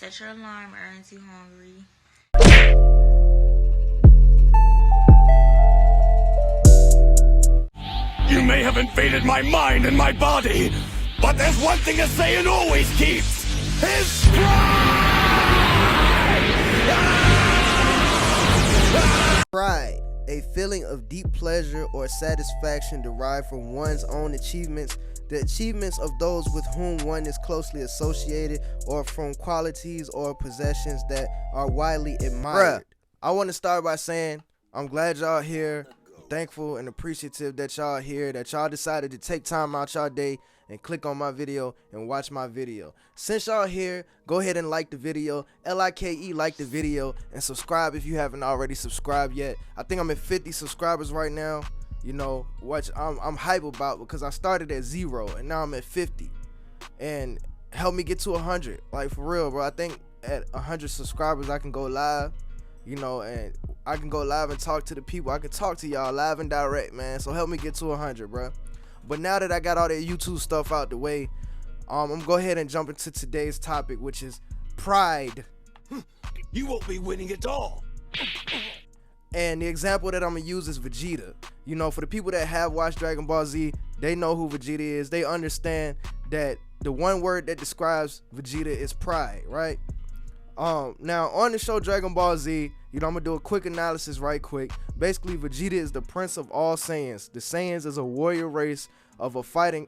Set your alarm, aren't you hungry? You may have invaded my mind and my body, but there's one thing a Saiyan always keeps: his pride! Pride, a feeling of deep pleasure or satisfaction derived from one's own achievements, the achievements of those with whom one is closely associated, or from qualities or possessions that are widely admired. I want to start by saying I'm glad y'all here. I'm thankful and appreciative that y'all here, that y'all decided to take time out y'all day and click on my video and watch my video. Since y'all here, go ahead and like the video, L-I-K-E, like the video, and subscribe if you haven't already subscribed yet. I think I'm at 50 subscribers right now, you know, which I'm hype about because I started at 0 and now I'm at 50. And help me get to 100, like for real, bro. I think at 100 subscribers I can go live, you know, and I can go live and talk to the people. I can talk to y'all live and direct, man. So help me get to 100, bro. But now that I got all that YouTube stuff out the way, I'm gonna go ahead and jump into today's topic, which is pride. You won't be winning at all. And the example that I'm gonna use is Vegeta. You know, for the people that have watched Dragon Ball Z, they know who Vegeta is. They understand that the one word that describes Vegeta is pride, right? Now on the show Dragon Ball Z, you know, I'm gonna do a quick analysis right quick. Basically, Vegeta is the prince of all Saiyans. The Saiyans is a warrior race of a fighting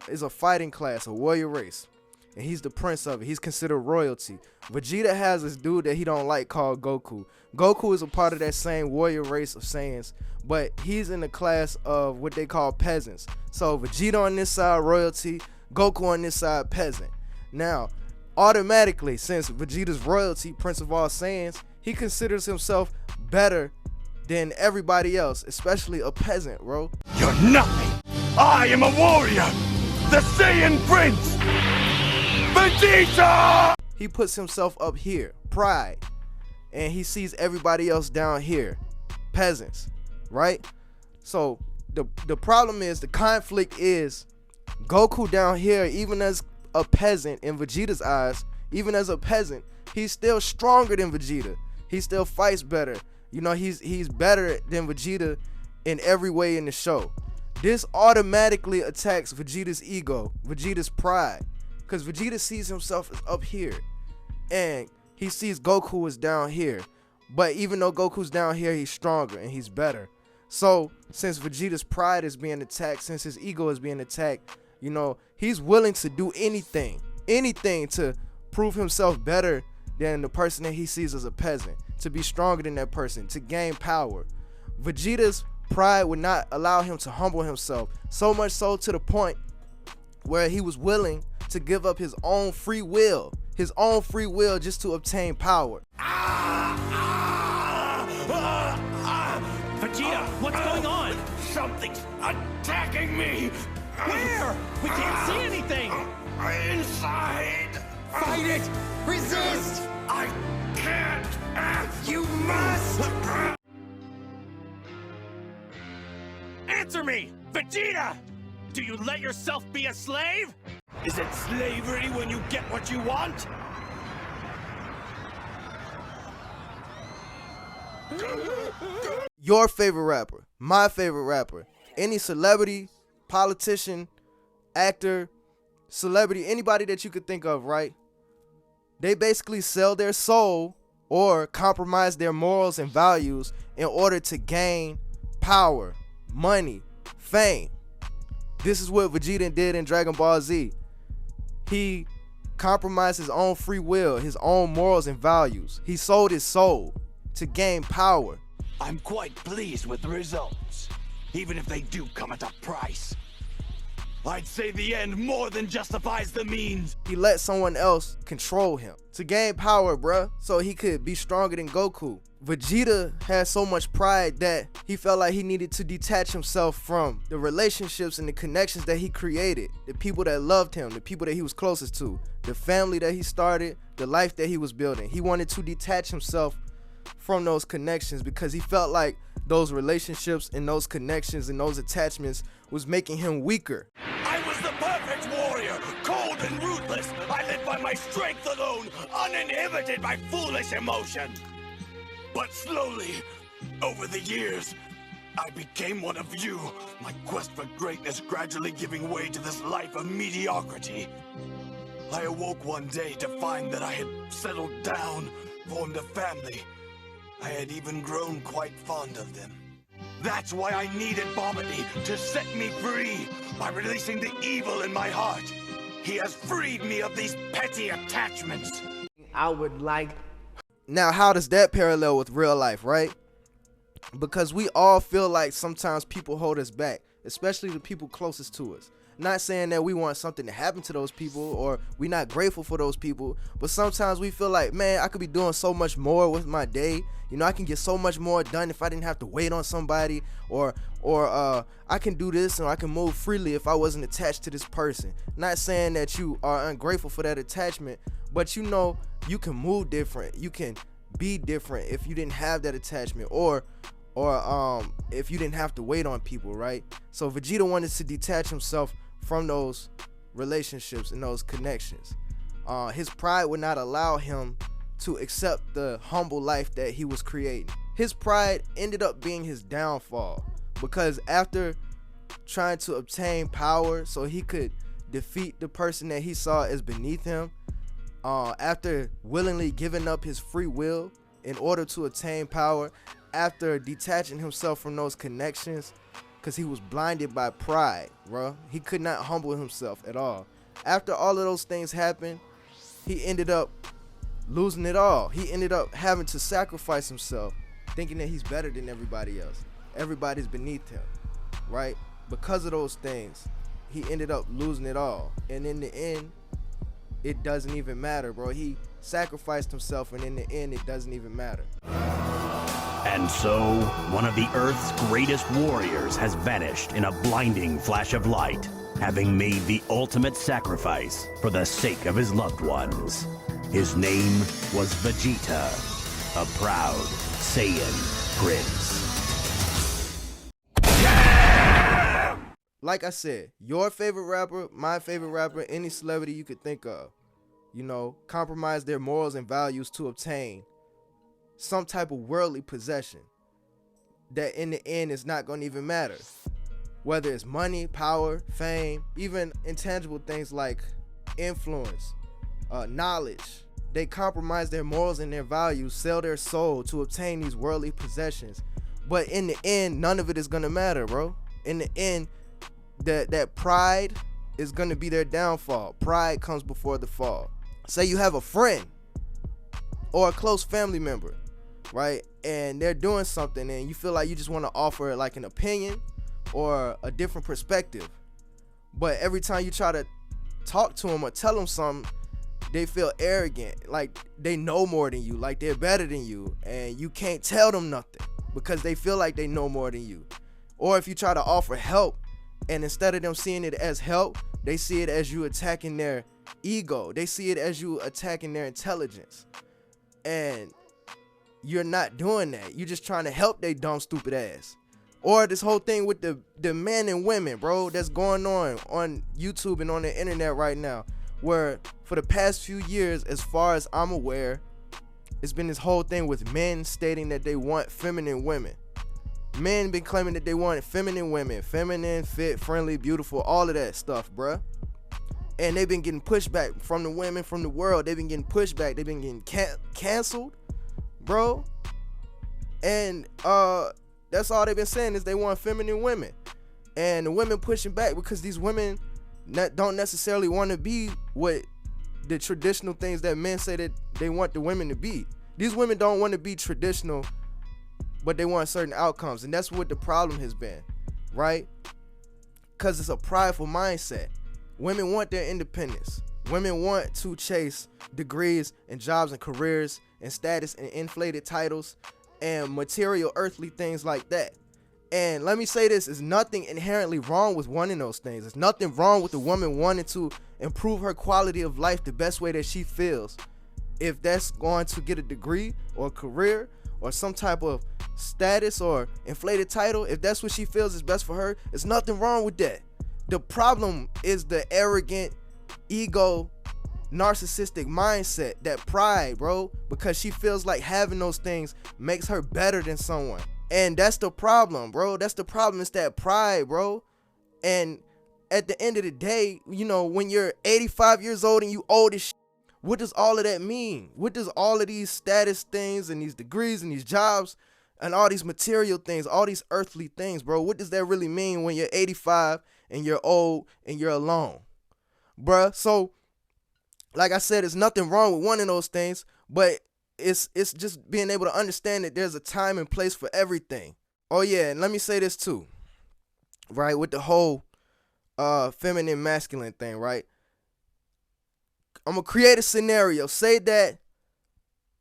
class, a warrior race. And he's the prince of it. He's considered royalty. Vegeta has this dude that he don't like called Goku. Goku is a part of that same warrior race of Saiyans, but he's in the class of what they call peasants. So Vegeta on this side, royalty, Goku on this side, peasant. Now, automatically, since Vegeta's royalty, prince of all Saiyans, he considers himself better than everybody else, especially a peasant, bro. You're nothing. I am a warrior, the Saiyan Prince, Vegeta! He puts himself up here, pride, and he sees everybody else down here, peasants, right? So the problem is, the conflict is, Goku down here, even as a peasant in Vegeta's eyes, even as a peasant, he's still stronger than Vegeta. He still fights better. You know, he's better than Vegeta in every way in the show. This automatically attacks Vegeta's ego, Vegeta's pride, because Vegeta sees himself as up here, and he sees Goku is down here. But even though Goku's down here, he's stronger and he's better. So since Vegeta's pride is being attacked, since his ego is being attacked, you know, he's willing to do anything to prove himself better than the person that he sees as a peasant, to be stronger than that person, to gain power. Vegeta's pride would not allow him to humble himself, so much so to the point where he was willing to give up his own free will just to obtain power. Vegeta, what's going on? Something's attacking me. Where? We can't see anything! Inside! Fight it! Resist! I can't! You must! Answer me! Vegeta! Do you let yourself be a slave? Is it slavery when you get what you want? Your favorite rapper, my favorite rapper, any celebrity, politician, actor, celebrity, anybody that you could think of, right? They basically sell their soul or compromise their morals and values in order to gain power, money, fame. This is what Vegeta did in Dragon Ball Z. He compromised his own free will, his own morals and values. He sold his soul to gain power. I'm quite pleased with the results, even if they do come at a price. I'd say the end more than justifies the means. He let someone else control him to gain power, bruh, so he could be stronger than Goku. Vegeta had so much pride that he felt like he needed to detach himself from the relationships and the connections that he created, the people that loved him, the people that he was closest to, the family that he started, the life that he was building. He wanted to detach himself from those connections because he felt like those relationships and those connections and those attachments was making him weaker. I was the perfect warrior, cold and ruthless. I lived by my my strength alone, uninhibited by foolish emotion. But slowly, over the years, I became one of you, my quest for greatness gradually giving way to this life of mediocrity. I awoke one day to find that I had settled down, formed a family. I had even grown quite fond of them. That's why I needed Bommety to set me free by releasing the evil in my heart. He has freed me of these petty attachments. I would like. Now, how does that parallel with real life, right? Because we all feel like sometimes people hold us back, especially the people closest to us. Not saying that we want something to happen to those people or we're not grateful for those people, but sometimes we feel like, man, I could be doing so much more with my day. You know, I can get so much more done if I didn't have to wait on somebody, or I can do this, or I can move freely if I wasn't attached to this person. Not saying that you are ungrateful for that attachment, but you know, you can move different. You can be different if you didn't have that attachment, or if you didn't have to wait on people, right? So Vegeta wanted to detach himself from those relationships and those connections. His pride would not allow him to accept the humble life that he was creating. His pride ended up being his downfall, because after trying to obtain power so he could defeat the person that he saw as beneath him, after willingly giving up his free will in order to attain power, after detaching himself from those connections, because he was blinded by pride, bro. He could not humble himself at all. After all of those things happened, he ended up losing it all. He ended up having to sacrifice himself, thinking that he's better than everybody else. Everybody's beneath him, right? Because of those things, he ended up losing it all. And in the end, it doesn't even matter, bro. He sacrificed himself, and in the end, it doesn't even matter. And so, one of the Earth's greatest warriors has vanished in a blinding flash of light, having made the ultimate sacrifice for the sake of his loved ones. His name was Vegeta, a proud Saiyan prince. Like I said, your favorite rapper, my favorite rapper, any celebrity you could think of, you know, compromise their morals and values to obtain some type of worldly possession that in the end is not going to even matter. Whether it's money, power, fame, even intangible things like influence, knowledge. They compromise their morals and their values, sell their soul to obtain these worldly possessions. But in the end, none of it is going to matter, bro. In the end, that pride is going to be their downfall. Pride comes before the fall. Say you have a friend or a close family member, right? And they're doing something and you feel like you just want to offer like an opinion or a different perspective. But every time you try to talk to them or tell them something, they feel arrogant, like they know more than you, like they're better than you, and you can't tell them nothing because they feel like they know more than you. Or if you try to offer help, and instead of them seeing it as help, they see it as you attacking their ego. They see it as you attacking their intelligence. And you're not doing that. You're just trying to help they dumb, stupid ass. Or this whole thing with the men and women, bro, that's going on YouTube and on the internet right now, where for the past few years, as far as I'm aware, it's been this whole thing with men stating that they want feminine women. Men been claiming that they want feminine women, feminine, fit, friendly, beautiful, all of that stuff, bruh. And they've been getting pushback from the women, from the world. They've been getting pushback. They've been getting canceled, bro. And that's all they've been saying is they want feminine women. And the women pushing back because these women don't necessarily want to be what the traditional things that men say that they want the women to be. These women don't want to be traditional, but they want certain outcomes. And that's what the problem has been, right? Because it's a prideful mindset. Women want their independence. Women want to chase degrees and jobs and careers and status and inflated titles and material earthly things like that. And let me say this, there's nothing inherently wrong with wanting those things. There's nothing wrong with a woman wanting to improve her quality of life the best way that she feels. If that's going to get a degree or a career or some type of status or inflated title, if that's what she feels is best for her, there's nothing wrong with that. The problem is the arrogant, ego narcissistic mindset, that pride, bro, because she feels like having those things makes her better than someone. And that's the problem, bro. That's the problem. It's that pride, bro. And at the end of the day, you know, when you're 85 years old and you old as shit, what does all of that mean? What does all of these status things and these degrees and these jobs and all these material things, all these earthly things, bro, what does that really mean when you're 85 and you're old and you're alone, bruh? So, like I said, there's nothing wrong with one of those things, but it's just being able to understand that there's a time and place for everything. Oh yeah, and let me say this too, right, with the whole feminine masculine thing, right? I'm gonna create a scenario. Say that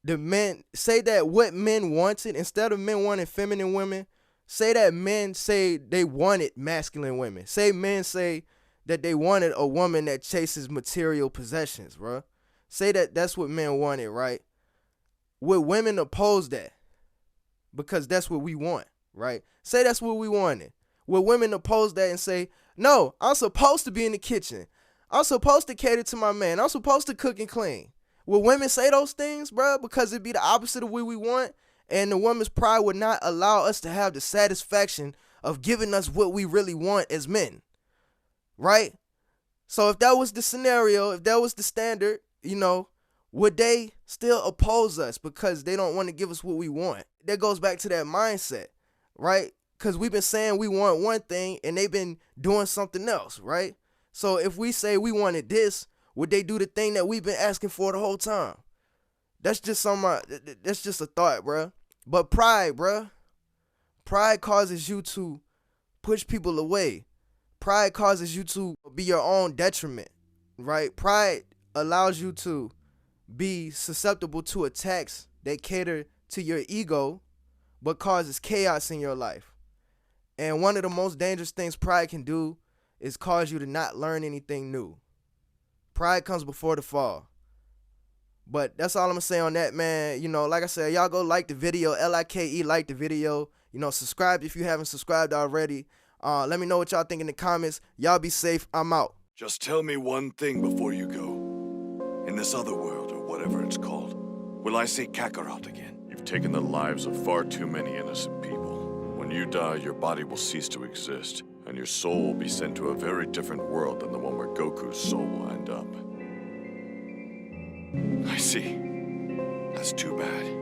what men wanted, instead of men wanting feminine women, say that men say they wanted masculine women. Say men say that they wanted a woman that chases material possessions, bro. Say that that's what men wanted, right? Would women oppose that? Because that's what we want, right? Say that's what we wanted. Would women oppose that and say, no, I'm supposed to be in the kitchen. I'm supposed to cater to my man. I'm supposed to cook and clean. Will women say those things, bro? Because it'd be the opposite of what we want, and the woman's pride would not allow us to have the satisfaction of giving us what we really want as men, right? So if that was the scenario, if that was the standard, you know, would they still oppose us because they don't want to give us what we want? That goes back to that mindset, right? Because we've been saying we want one thing and they've been doing something else, right? So if we say we wanted this, would they do the thing that we've been asking for the whole time? That's just that's just a thought, bruh. But pride, bruh. Pride causes you to push people away. Pride causes you to be your own detriment, right? Pride allows you to be susceptible to attacks that cater to your ego, but causes chaos in your life. And one of the most dangerous things pride can do is cause you to not learn anything new. Pride comes before the fall. But that's all I'm gonna say on that, man. You know, like I said, y'all go like the video, LIKE, like the video. You know, subscribe if you haven't subscribed already. Let me know what y'all think in the comments. Y'all be safe. I'm out. Just tell me one thing before you go. In this other world, or whatever it's called, will I see Kakarot again? You've taken the lives of far too many innocent people. When you die, your body will cease to exist, and your soul will be sent to a very different world than the one where Goku's soul will end up. I see. That's too bad.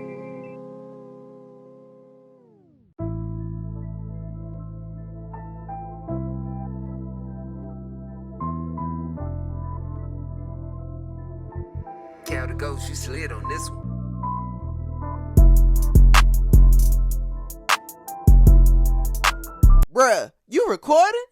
Cow the Ghost, you slid on this one. Bruh, you recording?